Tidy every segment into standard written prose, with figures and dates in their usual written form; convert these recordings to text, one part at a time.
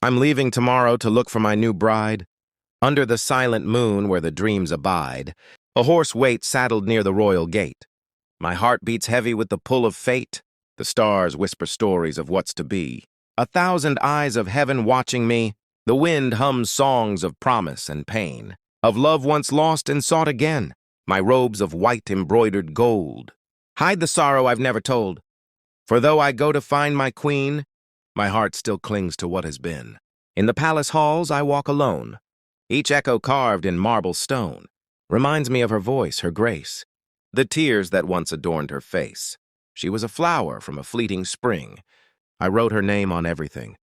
I'm leaving tomorrow to look for my new bride. Under the silent moon where the dreams abide, a horse waits saddled near the royal gate. My heart beats heavy with the pull of fate. The stars whisper stories of what's to be. 1,000 eyes of heaven watching me. The wind hums songs of promise and pain, of love once lost and sought again. My robes of white embroidered gold hide the sorrow I've never told. For though I go to find my queen, my heart still clings to what has been. In the palace halls I walk alone. Each echo carved in marble stone reminds me of her voice, her grace, the tears that once adorned her face. She was a flower from a fleeting spring. I wrote her name on everything,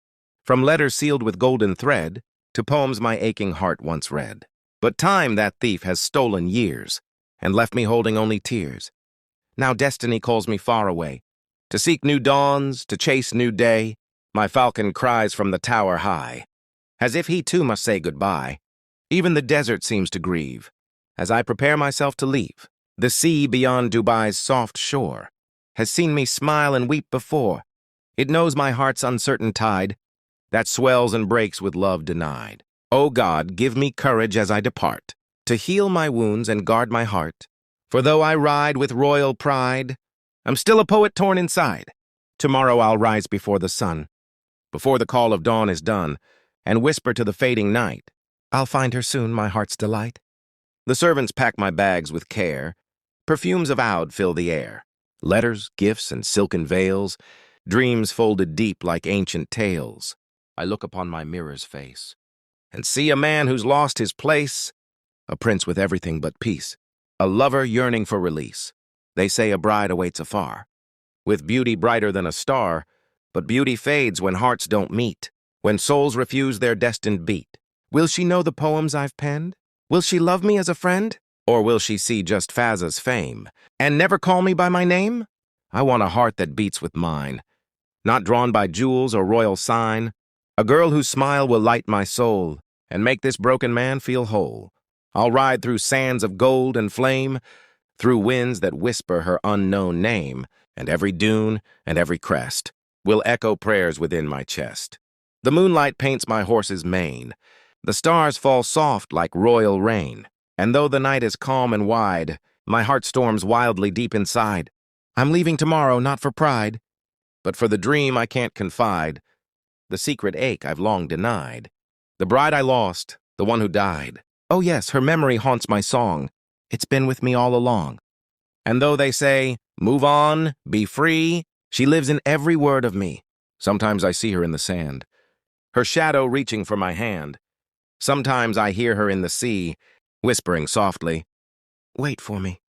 from letters sealed with golden thread to poems my aching heart once read. But time, that thief, has stolen years and left me holding only tears. Now destiny calls me far away, to seek new dawns, to chase new day. My falcon cries from the tower high, as if he too must say goodbye. Even the desert seems to grieve, as I prepare myself to leave. The sea beyond Dubai's soft shore has seen me smile and weep before. It knows my heart's uncertain tide, that swells and breaks with love denied. O God, give me courage as I depart, to heal my wounds and guard my heart. For though I ride with royal pride, I'm still a poet torn inside. Tomorrow I'll rise before the sun, before the call of dawn is done, and whisper to the fading night, I'll find her soon, my heart's delight. The servants pack my bags with care. Perfumes of oud fill the air. Letters, gifts, and silken veils, dreams folded deep like ancient tales. I look upon my mirror's face and see a man who's lost his place, a prince with everything but peace, a lover yearning for release. They say a bride awaits afar, with beauty brighter than a star, but beauty fades when hearts don't meet, when souls refuse their destined beat. Will she know the poems I've penned? Will she love me as a friend? Or will she see just Fazza's fame and never call me by my name? I want a heart that beats with mine, not drawn by jewels or royal sign. A girl whose smile will light my soul and make this broken man feel whole. I'll ride through sands of gold and flame, through winds that whisper her unknown name, and every dune and every crest will echo prayers within my chest. The moonlight paints my horse's mane. The stars fall soft like royal rain. And though the night is calm and wide, my heart storms wildly deep inside. I'm leaving tomorrow not for pride, but for the dream I can't confide, the secret ache I've long denied. The bride I lost, the one who died. Oh yes, her memory haunts my song. It's been with me all along. And though they say, move on, be free, she lives in every word of me. Sometimes I see her in the sand, her shadow reaching for my hand. Sometimes I hear her in the sea, whispering softly, wait for me.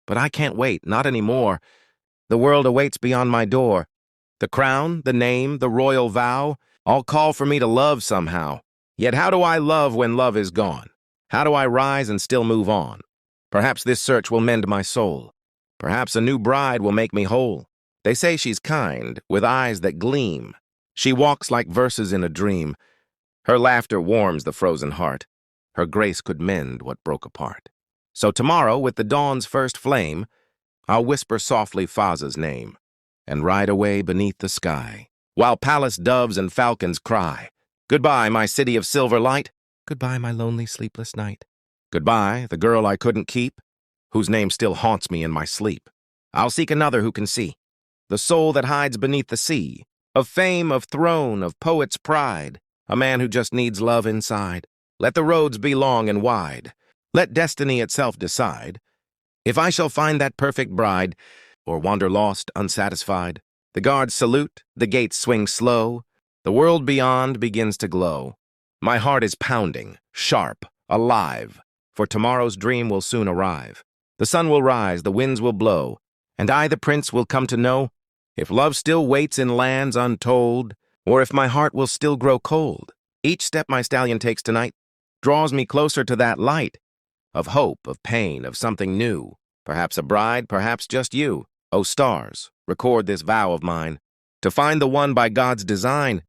But I can't wait, not anymore. The world awaits beyond my door. The crown, the name, the royal vow, all call for me to love somehow. Yet how do I love when love is gone? How do I rise and still move on? Perhaps this search will mend my soul. Perhaps a new bride will make me whole. They say she's kind, with eyes that gleam. She walks like verses in a dream. Her laughter warms the frozen heart. Her grace could mend what broke apart. So tomorrow, with the dawn's first flame, I'll whisper softly Fazza's name and ride away beneath the sky, while palace doves and falcons cry, goodbye, my city of silver light. Goodbye, my lonely, sleepless night. Goodbye, the girl I couldn't keep, whose name still haunts me in my sleep. I'll seek another who can see the soul that hides beneath the sea, of fame, of throne, of poet's pride, a man who just needs love inside. Let the roads be long and wide. Let destiny itself decide if I shall find that perfect bride or wander lost, unsatisfied. The guards salute, the gates swing slow. The world beyond begins to glow. My heart is pounding, sharp, alive, for tomorrow's dream will soon arrive. The sun will rise, the winds will blow, and I, the prince, will come to know if love still waits in lands untold, or if my heart will still grow cold. Each step my stallion takes tonight draws me closer to that light of hope, of pain, of something new. Perhaps a bride, perhaps just you. O stars, record this vow of mine, to find the one by God's design,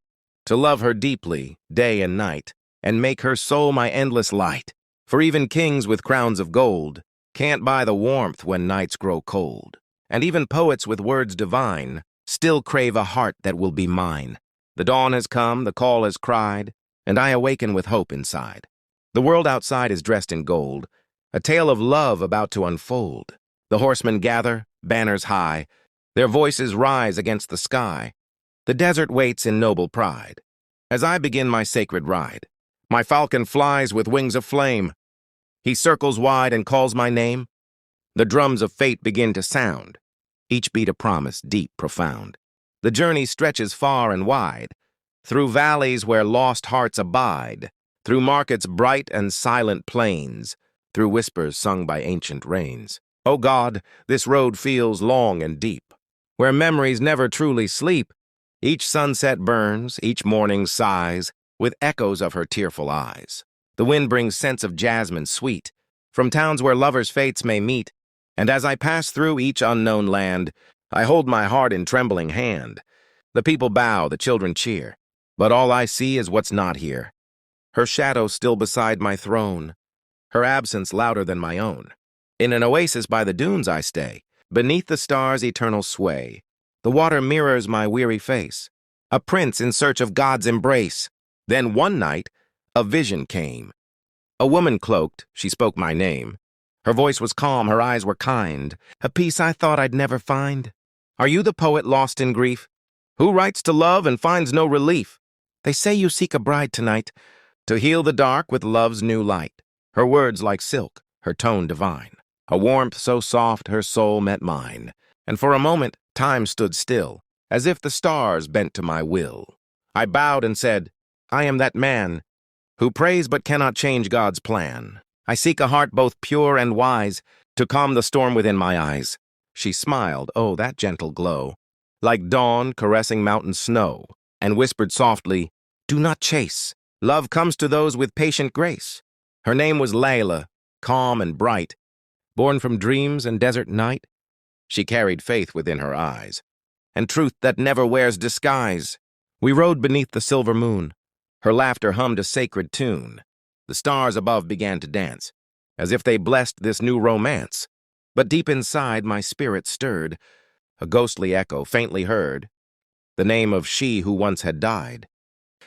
to love her deeply, day and night, and make her soul my endless light. For even kings with crowns of gold can't buy the warmth when nights grow cold. And even poets with words divine still crave a heart that will be mine. The dawn has come, the call has cried, and I awaken with hope inside. The world outside is dressed in gold, a tale of love about to unfold. The horsemen gather, banners high, their voices rise against the sky. The desert waits in noble pride. As I begin my sacred ride, my falcon flies with wings of flame. He circles wide and calls my name. The drums of fate begin to sound, each beat a promise deep, profound. The journey stretches far and wide, through valleys where lost hearts abide, through markets bright and silent plains, through whispers sung by ancient rains. O God, this road feels long and deep, where memories never truly sleep. Each sunset burns, each morning sighs, with echoes of her tearful eyes. The wind brings scents of jasmine sweet, from towns where lovers' fates may meet. And as I pass through each unknown land, I hold my heart in trembling hand. The people bow, the children cheer, but all I see is what's not here. Her shadow still beside my throne, her absence louder than my own. In an oasis by the dunes I stay, beneath the stars' eternal sway. The water mirrors my weary face, a prince in search of God's embrace. Then one night, a vision came. A woman cloaked, she spoke my name. Her voice was calm, her eyes were kind, a peace I thought I'd never find. Are you the poet lost in grief, who writes to love and finds no relief? They say you seek a bride tonight, to heal the dark with love's new light. Her words like silk, her tone divine, a warmth so soft her soul met mine. And for a moment, time stood still, as if the stars bent to my will. I bowed and said, I am that man, who prays but cannot change God's plan. I seek a heart both pure and wise, to calm the storm within my eyes. She smiled, oh, that gentle glow, like dawn caressing mountain snow, and whispered softly, do not chase. Love comes to those with patient grace. Her name was Layla, calm and bright, born from dreams and desert night. She carried faith within her eyes, and truth that never wears disguise. We rode beneath the silver moon. Her laughter hummed a sacred tune. The stars above began to dance, as if they blessed this new romance. But deep inside my spirit stirred, a ghostly echo faintly heard. The name of she who once had died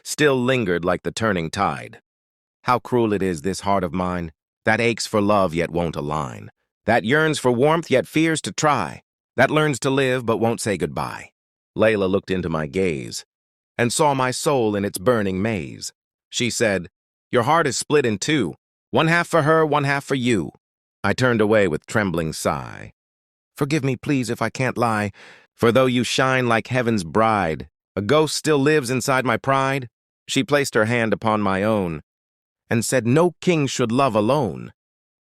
still lingered like the turning tide. How cruel it is, this heart of mine, that aches for love yet won't align, that yearns for warmth yet fears to try, that learns to live but won't say goodbye. Layla looked into my gaze and saw my soul in its burning maze. She said, your heart is split in two, one half for her, one half for you. I turned away with trembling sigh. Forgive me, please, if I can't lie, for though you shine like heaven's bride, a ghost still lives inside my pride. She placed her hand upon my own and said, no king should love alone.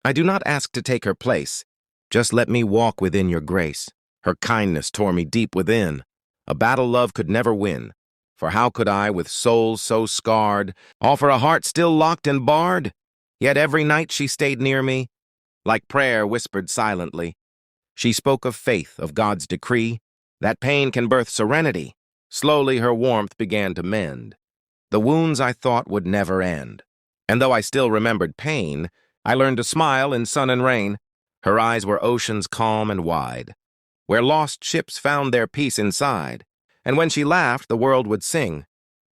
I do not ask to take her place, just let me walk within your grace. Her kindness tore me deep within, a battle love could never win. For how could I, with soul so scarred, offer a heart still locked and barred? Yet every night she stayed near me, like prayer whispered silently. She spoke of faith, of God's decree, that pain can birth serenity. Slowly her warmth began to mend the wounds I thought would never end. And though I still remembered pain, I learned to smile in sun and rain. Her eyes were oceans calm and wide, where lost ships found their peace inside. And when she laughed, the world would sing,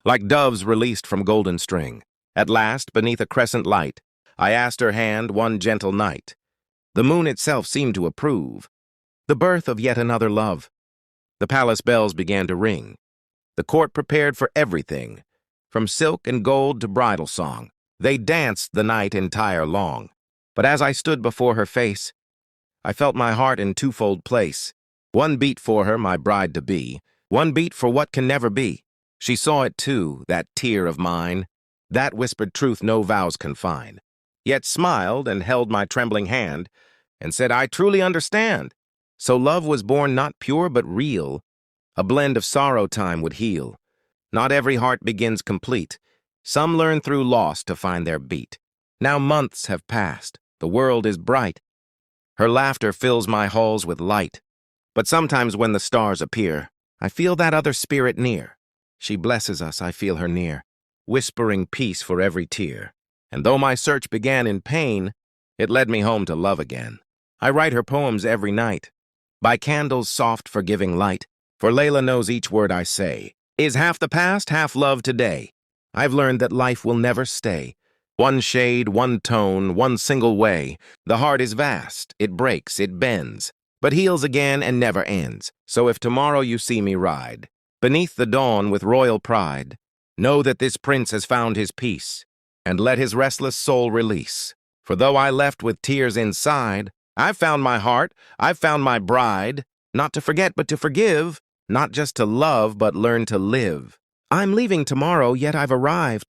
like doves released from golden string. At last, beneath a crescent light, I asked her hand one gentle night. The moon itself seemed to approve the birth of yet another love. The palace bells began to ring. The court prepared for everything, from silk and gold to bridal song. They danced the night entire long. But as I stood before her face, I felt my heart in twofold place. One beat for her, my bride-to-be, one beat for what can never be. She saw it too, that tear of mine, that whispered truth no vows confine, yet smiled and held my trembling hand, and said, I truly understand. So love was born not pure but real, a blend of sorrow time would heal. Not every heart begins complete, some learn through loss to find their beat. Now months have passed, the world is bright, her laughter fills my halls with light. But sometimes when the stars appear, I feel that other spirit near. She blesses us, I feel her near, whispering peace for every tear. And though my search began in pain, it led me home to love again. I write her poems every night, by candles' soft, forgiving light, for Layla knows each word I say. Is half the past, half love today. I've learned that life will never stay. One shade, one tone, one single way. The heart is vast, it breaks, it bends, but heals again and never ends. So if tomorrow you see me ride beneath the dawn with royal pride, know that this prince has found his peace, and let his restless soul release. For though I left with tears inside, I've found my heart, I've found my bride, not to forget but to forgive, not just to love but learn to live. I'm leaving tomorrow, yet I've arrived.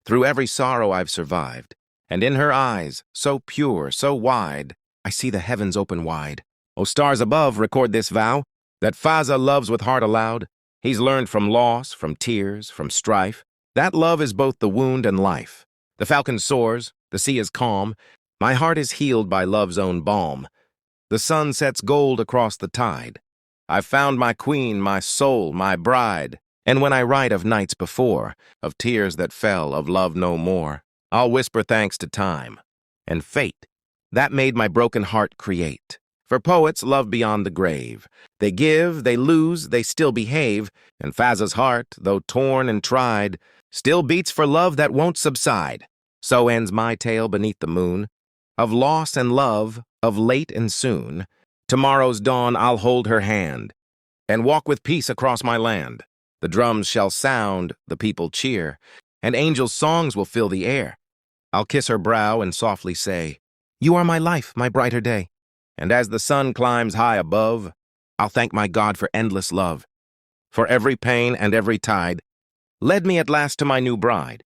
Through every sorrow I've survived, and in her eyes, so pure, so wide, I see the heavens open wide. O stars above, record this vow, that Fazza loves with heart aloud. He's learned from loss, from tears, from strife. That love is both the wound and life. The falcon soars, the sea is calm. My heart is healed by love's own balm. The sun sets gold across the tide. I've found my queen, my soul, my bride. And when I write of nights before, of tears that fell, of love no more, I'll whisper thanks to time and fate that made my broken heart create. For poets love beyond the grave. They give, they lose, they still behave, and Fazza's heart, though torn and tried, still beats for love that won't subside. So ends my tale beneath the moon, of loss and love, of late and soon. Tomorrow's dawn I'll hold her hand, and walk with peace across my land. The drums shall sound, the people cheer, and angels' songs will fill the air. I'll kiss her brow and softly say, "You are my life, my brighter day." And as the sun climbs high above, I'll thank my God for endless love. For every pain and every tide led me at last to my new bride.